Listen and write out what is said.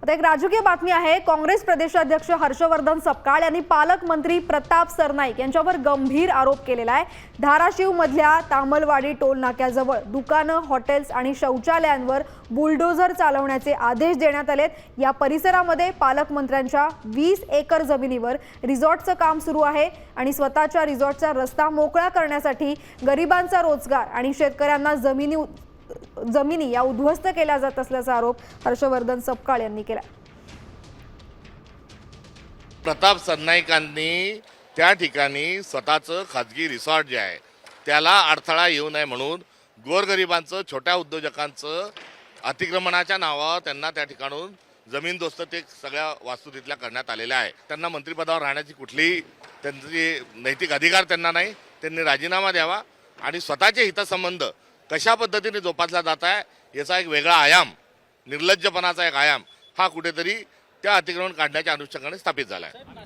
आता एक राजकीय बातमी आहे। काँग्रेस प्रदेशाध्यक्ष हर्षवर्धन सपकाळ यांनी पालकमंत्री प्रताप सरनाईक यांच्यावर गंभीर आरोप केलेला आहे। धाराशिव मधल्या तामलवाडी टोल नाक्याजवळ दुकानं, हॉटेल्स आणि शौचालयांवर बुलडोझर चालवण्याचे आदेश देण्यात आलेत। या परिसरामध्ये पालकमंत्र्यांच्या 20 एकर जमिनीवर रिसॉर्टचं काम सुरू आहे आणि स्वतःच्या रिसॉर्टचा रस्ता मोकळा करण्यासाठी गरिबांचा रोजगार आणि शेतकऱ्यांना जमिनी या उद्ध्वस्त केल्या जात असल्याचा आरोप हर्षवर्धन सपकाळ यांनी केला। प्रताप सरनाईकांनी त्या ठिकाणी स्वतःचं खाजगी रिसॉर्ट जे आहे त्याला अडथळा येऊ नये म्हणून गोरगरिबांचं, छोट्या उद्योजकांचं अतिक्रमणाच्या नावावर त्यांना त्या ठिकाणून जमीनदोस्त ते सगळ्या वास्तू तिथल्या करण्यात आलेल्या आहे। त्यांना मंत्रिपदावर राहण्याची कुठलीही त्यांची नैतिक अधिकार त्यांना नाही। त्यांनी राजीनामा द्यावा आणि स्वतःचे हितसंबंध कशा पद्धतीने जोपासला जात आहे याचा एक वेगळा आयाम, निर्लज्जपणाचा एक आयाम हा कुठेतरी त्या अतिक्रमण काढण्याच्या अनुषंगाने स्थापित झाला आहे।